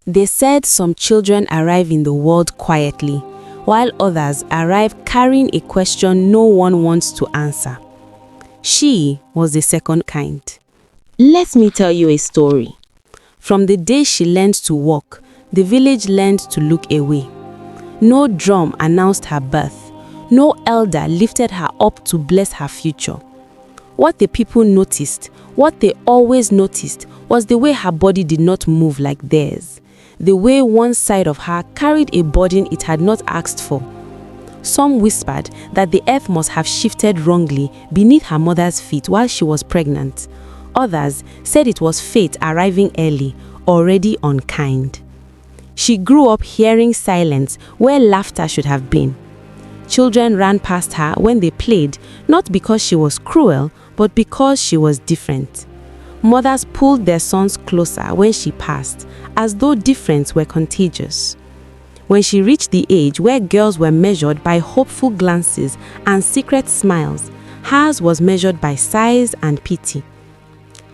They said some children arrive in the world quietly, while others arrive carrying a question no one wants to answer. She was the second kind. Let me tell you a story. From the day she learned to walk, the village learned to look away. No drum announced her birth. No elder lifted her up to bless her future. What the people noticed, what they always noticed, was the way her body did not move like theirs. The way one side of her carried a burden it had not asked for. Some whispered that the earth must have shifted wrongly beneath her mother's feet while she was pregnant. Others said it was fate arriving early, already unkind. She grew up hearing silence where laughter should have been. Children ran past her when they played, not because she was cruel, but because she was different. Mothers pulled their sons closer when she passed, as though difference were contagious. When she reached the age where girls were measured by hopeful glances and secret smiles, hers was measured by size and pity.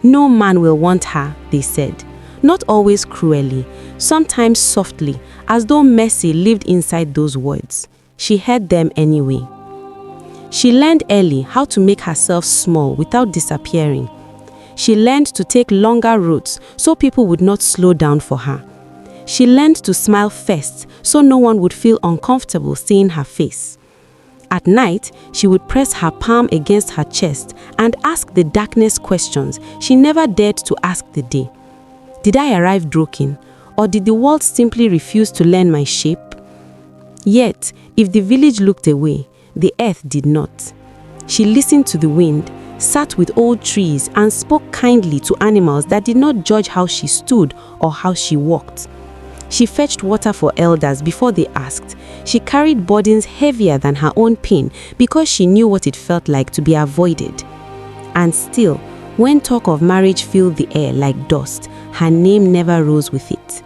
No man will want her, they said, not always cruelly, sometimes softly, as though mercy lived inside those words. She heard them anyway. She learned early how to make herself small without disappearing. She learned to take longer routes so people would not slow down for her. She learned to smile first so no one would feel uncomfortable seeing her face. At night, she would press her palm against her chest and ask the darkness questions she never dared to ask the day. Did I arrive broken, or did the world simply refuse to learn my shape? Yet, if the village looked away, the earth did not. She listened to the wind, sat with old trees, and spoke kindly to animals that did not judge how she stood or how she walked. She fetched water for elders before they asked. She carried burdens heavier than her own pain because she knew what it felt like to be avoided. And still, when talk of marriage filled the air like dust, her name never rose with it.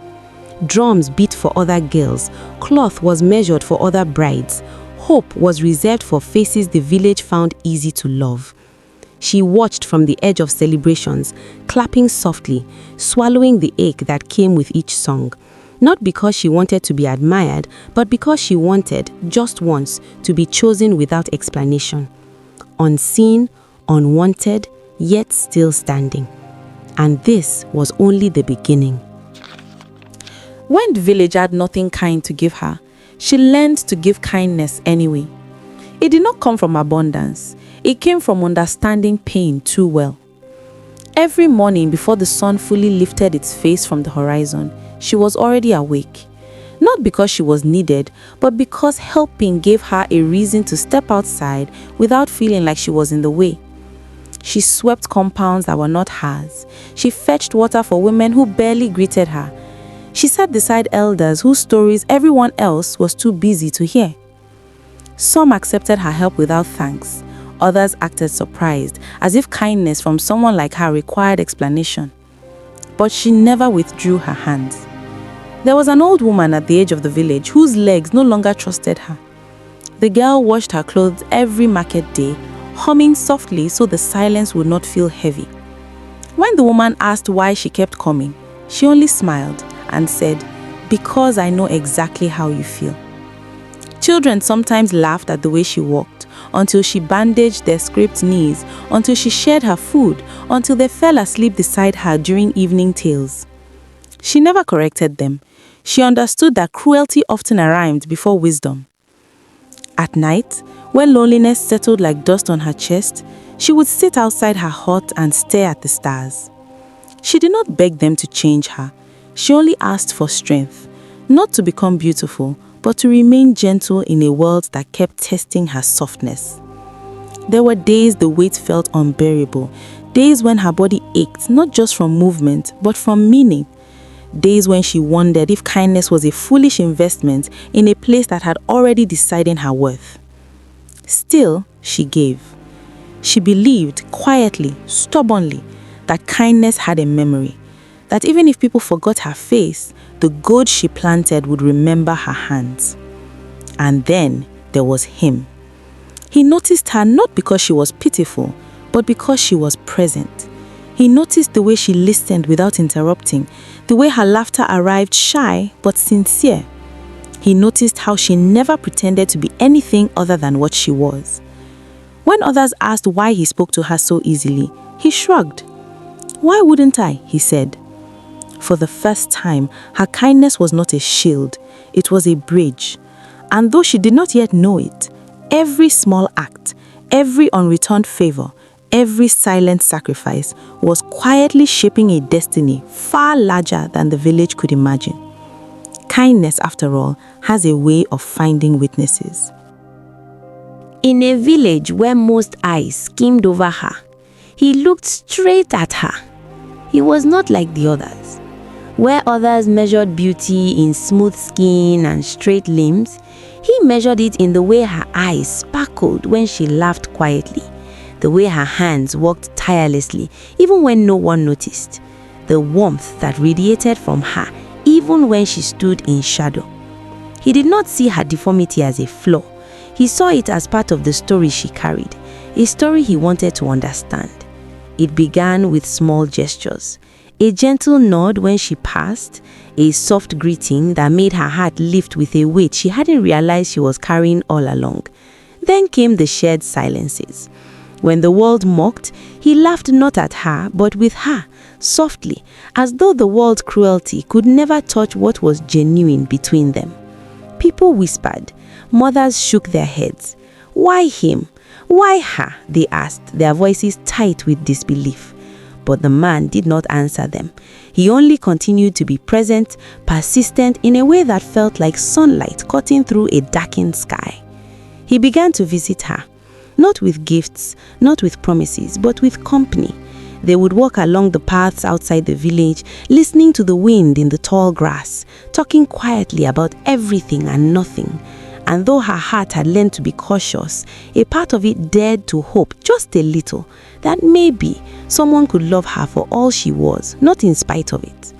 Drums beat for other girls, cloth was measured for other brides, hope was reserved for faces the village found easy to love. She watched from the edge of celebrations, clapping softly, swallowing the ache that came with each song. Not because she wanted to be admired, but because she wanted, just once, to be chosen without explanation. Unseen, unwanted, yet still standing. And this was only the beginning. When the village had nothing kind to give her, she learned to give kindness anyway. It did not come from abundance. It came from understanding pain too well. Every morning before the sun fully lifted its face from the horizon, she was already awake. Not because she was needed, but because helping gave her a reason to step outside without feeling like she was in the way. She swept compounds that were not hers. She fetched water for women who barely greeted her. She sat beside elders whose stories everyone else was too busy to hear. Some accepted her help without thanks. Others acted surprised, as if kindness from someone like her required explanation. But she never withdrew her hands. There was an old woman at the edge of the village whose legs no longer trusted her. The girl washed her clothes every market day, humming softly so the silence would not feel heavy. When the woman asked why she kept coming, she only smiled and said, "Because I know exactly how you feel." Children sometimes laughed at the way she walked, until she bandaged their scraped knees, until she shared her food, until they fell asleep beside her during evening tales. She never corrected them. She understood that cruelty often arrived before wisdom. At night, when loneliness settled like dust on her chest, she would sit outside her hut and stare at the stars. She did not beg them to change her. She only asked for strength, not to become beautiful, but to remain gentle in a world that kept testing her softness. There were days the weight felt unbearable, days when her body ached not just from movement, but from meaning. Days when she wondered if kindness was a foolish investment in a place that had already decided her worth. Still, she gave. She believed quietly, stubbornly, that kindness had a memory, that even if people forgot her face, the good she planted would remember her hands. And then there was him. He noticed her not because she was pitiful, but because she was present. He noticed the way she listened without interrupting, the way her laughter arrived shy but sincere. He noticed how she never pretended to be anything other than what she was. When others asked why he spoke to her so easily, he shrugged. "Why wouldn't I?" he said. For the first time, her kindness was not a shield, it was a bridge. And though she did not yet know it, every small act, every unreturned favor, every silent sacrifice was quietly shaping a destiny far larger than the village could imagine. Kindness, after all, has a way of finding witnesses. In a village where most eyes skimmed over her, he looked straight at her. He was not like the others. Where others measured beauty in smooth skin and straight limbs, he measured it in the way her eyes sparkled when she laughed quietly, the way her hands worked tirelessly even when no one noticed, the warmth that radiated from her even when she stood in shadow. He did not see her deformity as a flaw. He saw it as part of the story she carried, a story he wanted to understand. It began with small gestures. A gentle nod when she passed, a soft greeting that made her heart lift with a weight she hadn't realized she was carrying all along. Then came the shared silences. When the world mocked, he laughed not at her, but with her, softly, as though the world's cruelty could never touch what was genuine between them. People whispered. Mothers shook their heads. Why him? Why her? They asked, their voices tight with disbelief. But the man did not answer them. He only continued to be present, persistent in a way that felt like sunlight cutting through a darkened sky. He began to visit her, not with gifts, not with promises, but with company. They would walk along the paths outside the village, listening to the wind in the tall grass, talking quietly about everything and nothing. And though her heart had learned to be cautious, a part of it dared to hope just a little that maybe someone could love her for all she was, not in spite of it.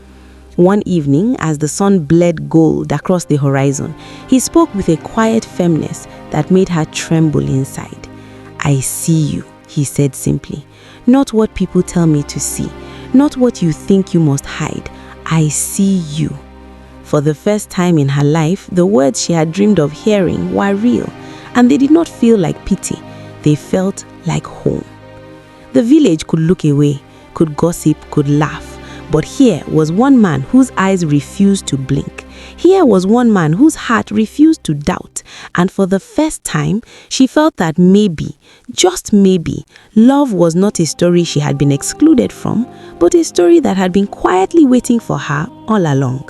One evening, as the sun bled gold across the horizon, he spoke with a quiet firmness that made her tremble inside. "I see you," he said simply. "Not what people tell me to see, not what you think you must hide. I see you." For the first time in her life, the words she had dreamed of hearing were real, and they did not feel like pity. They felt like home. The village could look away, could gossip, could laugh, but here was one man whose eyes refused to blink. Here was one man whose heart refused to doubt, and for the first time, she felt that maybe, just maybe, love was not a story she had been excluded from, but a story that had been quietly waiting for her all along.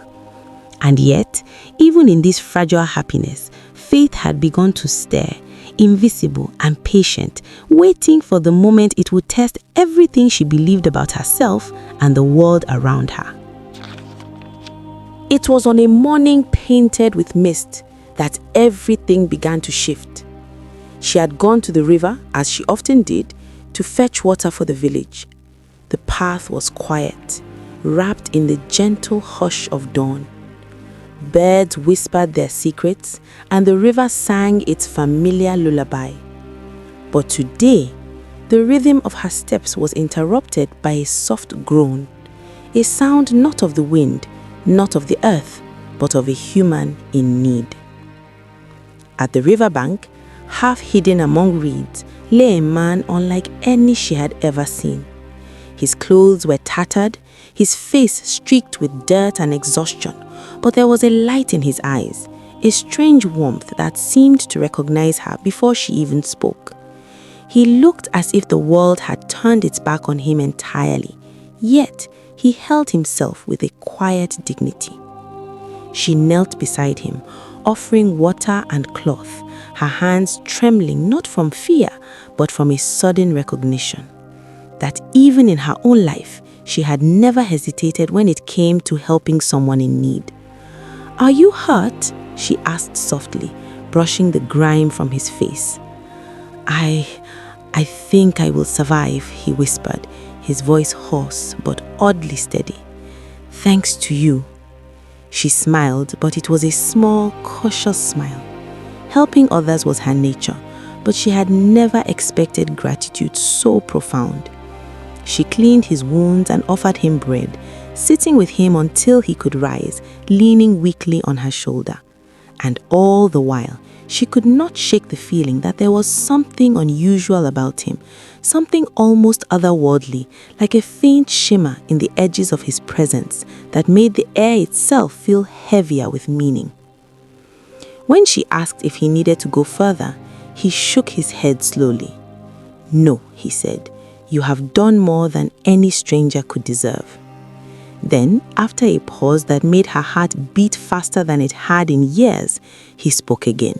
And yet, even in this fragile happiness, faith had begun to stir, invisible and patient, waiting for the moment it would test everything she believed about herself and the world around her. It was on a morning painted with mist that everything began to shift. She had gone to the river, as she often did, to fetch water for the village. The path was quiet, wrapped in the gentle hush of dawn. Birds whispered their secrets, and the river sang its familiar lullaby. But today, the rhythm of her steps was interrupted by a soft groan, a sound not of the wind, not of the earth, but of a human in need. At the riverbank, half hidden among reeds, lay a man unlike any she had ever seen. His clothes were tattered, his face streaked with dirt and exhaustion, but there was a light in his eyes, a strange warmth that seemed to recognize her before she even spoke. He looked as if the world had turned its back on him entirely, yet he held himself with a quiet dignity. She knelt beside him, offering water and cloth, her hands trembling not from fear, but from a sudden recognition that even in her own life, she had never hesitated when it came to helping someone in need. "Are you hurt?" she asked softly, brushing the grime from his face. I think I will survive," he whispered, his voice hoarse but oddly steady. "Thanks to you." She smiled, but it was a small, cautious smile. Helping others was her nature, but she had never expected gratitude so profound. She cleaned his wounds and offered him bread, sitting with him until he could rise, leaning weakly on her shoulder. And all the while, she could not shake the feeling that there was something unusual about him, something almost otherworldly, like a faint shimmer in the edges of his presence that made the air itself feel heavier with meaning. When she asked if he needed to go further, he shook his head slowly. "No," he said, "you have done more than any stranger could deserve." Then, after a pause that made her heart beat faster than it had in years, he spoke again,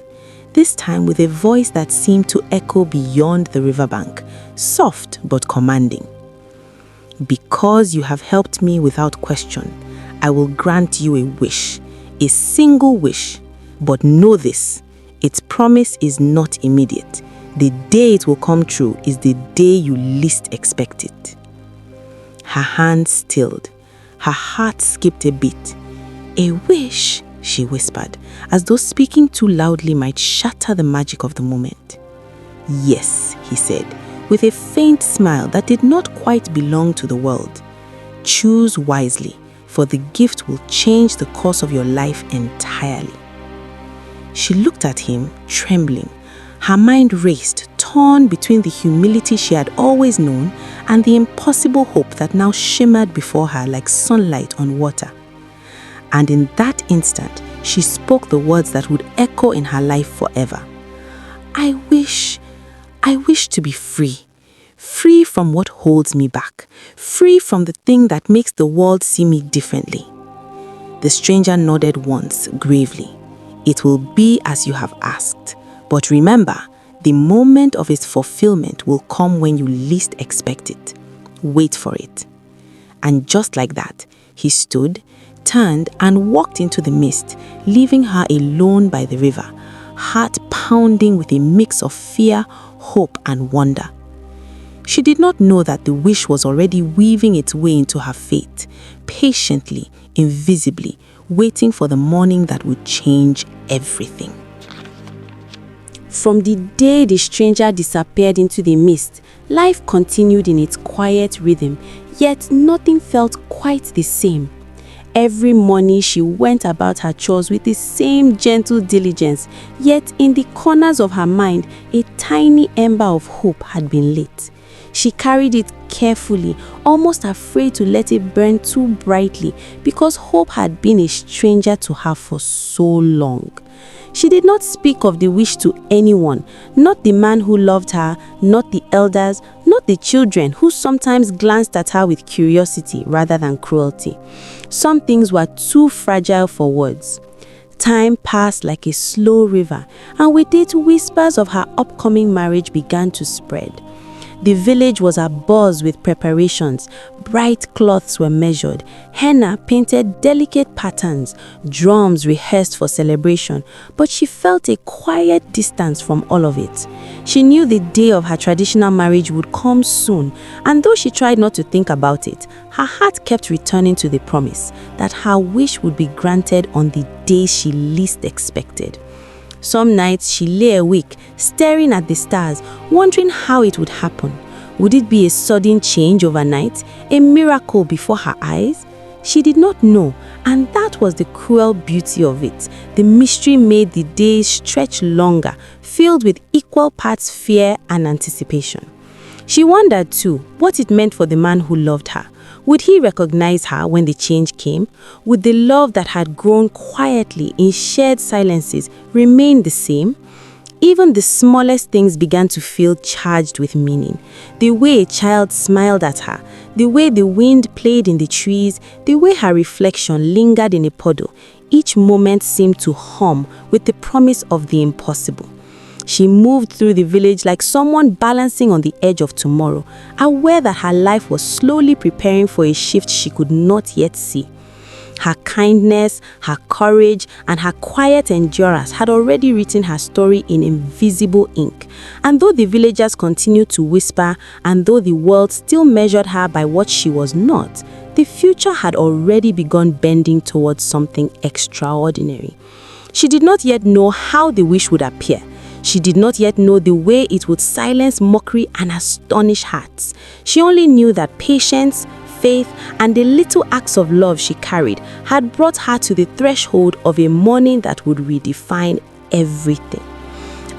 this time with a voice that seemed to echo beyond the riverbank, soft but commanding. "Because you have helped me without question, I will grant you a wish, a single wish. But know this, its promise is not immediate. The day it will come true is the day you least expect it." Her hand stilled. Her heart skipped a beat. "A wish," she whispered, as though speaking too loudly might shatter the magic of the moment. "Yes," he said, with a faint smile that did not quite belong to the world. "Choose wisely, for the gift will change the course of your life entirely." She looked at him, trembling. Her mind raced, torn between the humility she had always known and the impossible hope that now shimmered before her like sunlight on water. And in that instant, she spoke the words that would echo in her life forever. I wish to be free. Free from what holds me back. Free from the thing that makes the world see me differently." The stranger nodded once, gravely. "It will be as you have asked. But remember, the moment of its fulfillment will come when you least expect it. Wait for it." And just like that, he stood, turned, and walked into the mist, leaving her alone by the river, heart pounding with a mix of fear, hope, and wonder. She did not know that the wish was already weaving its way into her fate, patiently, invisibly, waiting for the morning that would change everything. From the day the stranger disappeared into the mist, life continued in its quiet rhythm, yet nothing felt quite the same. Every morning she went about her chores with the same gentle diligence, yet in the corners of her mind, a tiny ember of hope had been lit. She carried it carefully, almost afraid to let it burn too brightly, because hope had been a stranger to her for so long. She did not speak of the wish to anyone, not the man who loved her, not the elders, not the children who sometimes glanced at her with curiosity rather than cruelty. Some things were too fragile for words. Time passed like a slow river, and with it whispers of her upcoming marriage began to spread. The village was abuzz with preparations. Bright cloths were measured, henna painted delicate patterns, drums rehearsed for celebration, but she felt a quiet distance from all of it. She knew the day of her traditional marriage would come soon, and though she tried not to think about it, her heart kept returning to the promise that her wish would be granted on the day she least expected. Some nights she lay awake, staring at the stars, wondering how it would happen. Would it be a sudden change overnight, a miracle before her eyes? She did not know, and that was the cruel beauty of it. The mystery made the days stretch longer, filled with equal parts fear and anticipation. She wondered too what it meant for the man who loved her. Would he recognize her when the change came? Would the love that had grown quietly in shared silences remain the same? Even the smallest things began to feel charged with meaning. The way a child smiled at her, the way the wind played in the trees, the way her reflection lingered in a puddle. Each moment seemed to hum with the promise of the impossible. She moved through the village like someone balancing on the edge of tomorrow, aware that her life was slowly preparing for a shift she could not yet see. Her kindness, her courage, and her quiet endurance had already written her story in invisible ink. And though the villagers continued to whisper, and though the world still measured her by what she was not, the future had already begun bending towards something extraordinary. She did not yet know how the wish would appear. She did not yet know the way it would silence mockery and astonish hearts. She only knew that patience, faith, and the little acts of love she carried had brought her to the threshold of a morning that would redefine everything.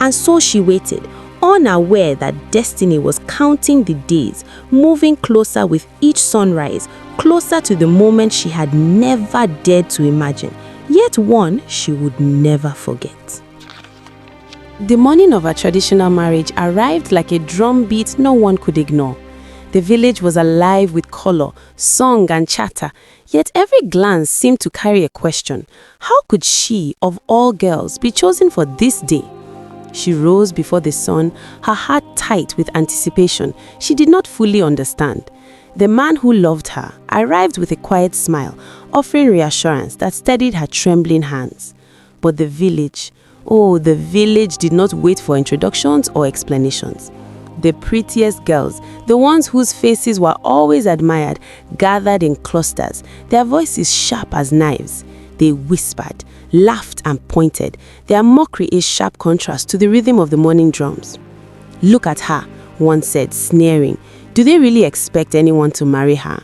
And so she waited, unaware that destiny was counting the days, moving closer with each sunrise, closer to the moment she had never dared to imagine, yet one she would never forget. The morning of her traditional marriage arrived like a drumbeat no one could ignore. The village was alive with color, song and chatter, yet every glance seemed to carry a question. How could she, of all girls, be chosen for this day? She rose before the sun, her heart tight with anticipation. She did not fully understand. The man who loved her arrived with a quiet smile, offering reassurance that steadied her trembling hands. But the village did not wait for introductions or explanations. The prettiest girls, the ones whose faces were always admired, gathered in clusters, their voices sharp as knives. They whispered, laughed and pointed, their mockery a sharp contrast to the rhythm of the morning drums. "Look at her," one said, sneering. "Do they really expect anyone to marry her?"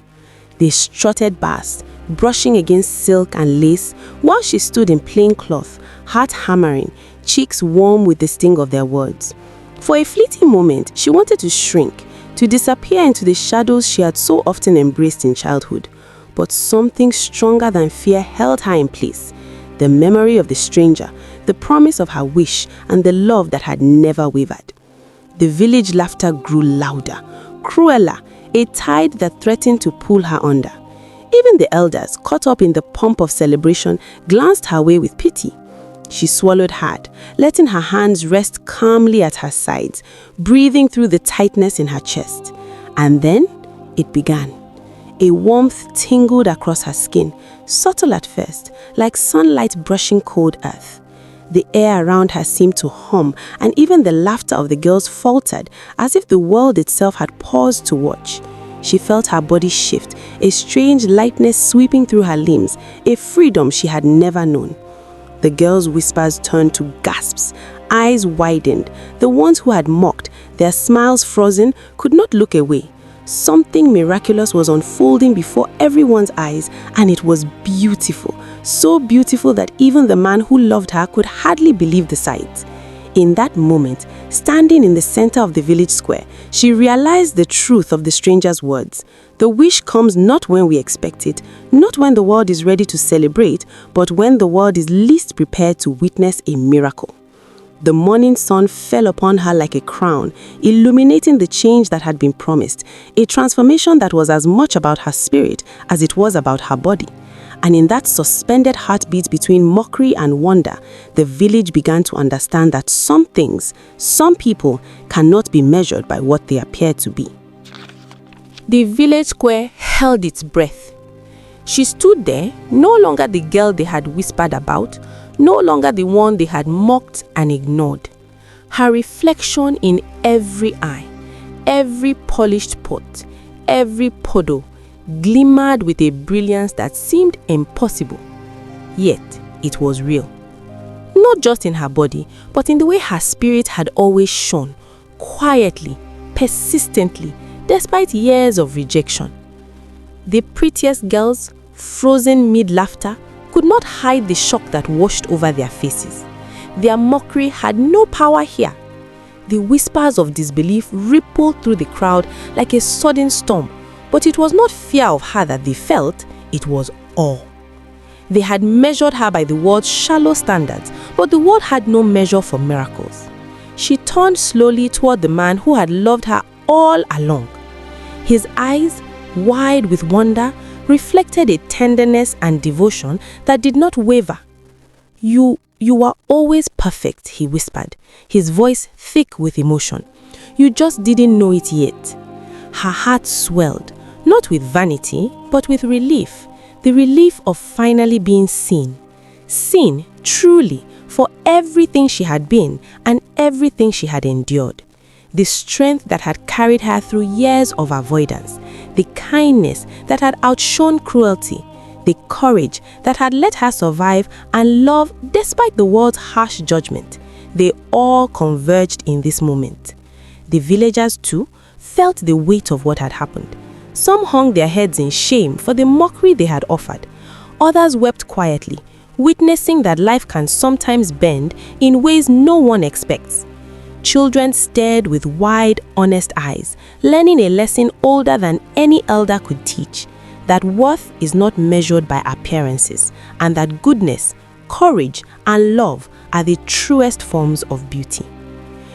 They strutted past, brushing against silk and lace, while she stood in plain cloth, heart hammering, cheeks warm with the sting of their words. For a fleeting moment, she wanted to shrink, to disappear into the shadows she had so often embraced in childhood. But something stronger than fear held her in place. The memory of the stranger, the promise of her wish, and the love that had never wavered. The village laughter grew louder, crueler, a tide that threatened to pull her under. Even the elders, caught up in the pomp of celebration, glanced her way with pity. She swallowed hard, letting her hands rest calmly at her sides, breathing through the tightness in her chest. And then it began. A warmth tingled across her skin, subtle at first, like sunlight brushing cold earth. The air around her seemed to hum, and even the laughter of the girls faltered, as if the world itself had paused to watch. She felt her body shift, a strange lightness sweeping through her limbs, a freedom she had never known. The girls' whispers turned to gasps, eyes widened. The ones who had mocked, their smiles frozen, could not look away. Something miraculous was unfolding before everyone's eyes, and it was beautiful, so beautiful that even the man who loved her could hardly believe the sight. In that moment, standing in the center of the village square, she realized the truth of the stranger's words. The wish comes not when we expect it, not when the world is ready to celebrate, but when the world is least prepared to witness a miracle. The morning sun fell upon her like a crown, illuminating the change that had been promised, a transformation that was as much about her spirit as it was about her body. And in that suspended heartbeat between mockery and wonder, the village began to understand that some things, some people, cannot be measured by what they appear to be. The village square held its breath. She stood there, no longer the girl they had whispered about, no longer the one they had mocked and ignored. Her reflection in every eye, every polished pot, every puddle, glimmered with a brilliance that seemed impossible. Yet it was real. Not just in her body, but in the way her spirit had always shone, quietly, persistently, despite years of rejection. The prettiest girls, frozen mid-laughter, could not hide the shock that washed over their faces. Their mockery had no power here. The whispers of disbelief rippled through the crowd like a sudden storm, but it was not fear of her that they felt, it was awe. They had measured her by the world's shallow standards, but the world had no measure for miracles. She turned slowly toward the man who had loved her all along. His eyes, wide with wonder, reflected a tenderness and devotion that did not waver. You are always perfect," he whispered, his voice thick with emotion. "You just didn't know it yet." Her heart swelled, not with vanity, but with relief, the relief of finally being seen. Seen, truly, for everything she had been and everything she had endured. The strength that had carried her through years of avoidance, the kindness that had outshone cruelty, the courage that had let her survive and love despite the world's harsh judgment, They all converged in this moment. The villagers, too, felt the weight of what had happened. Some hung their heads in shame for the mockery they had offered. Others wept quietly, witnessing that life can sometimes bend in ways no one expects. Children stared with wide, honest eyes, learning a lesson older than any elder could teach, that worth is not measured by appearances, and that goodness, courage, and love are the truest forms of beauty.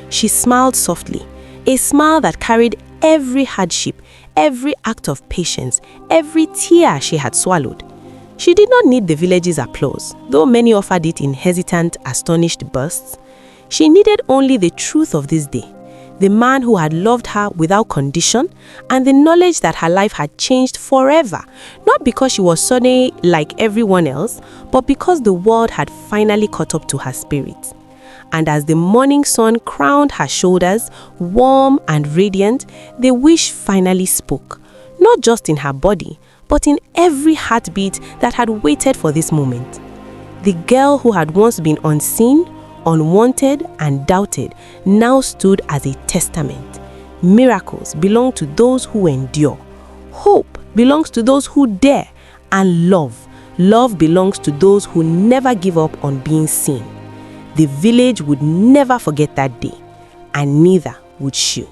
She smiled softly, a smile that carried every hardship, every act of patience, every tear she had swallowed. She did not need the village's applause, though many offered it in hesitant, astonished bursts. She needed only the truth of this day, the man who had loved her without condition, and the knowledge that her life had changed forever, not because she was suddenly like everyone else, but because the world had finally caught up to her spirit. And as the morning sun crowned her shoulders, warm and radiant, the wish finally spoke, not just in her body, but in every heartbeat that had waited for this moment. The girl who had once been unseen, unwanted, and doubted now stood as a testament. Miracles belong to those who endure. Hope belongs to those who dare. And love belongs to those who never give up on being seen. The village would never forget that day, and neither would she.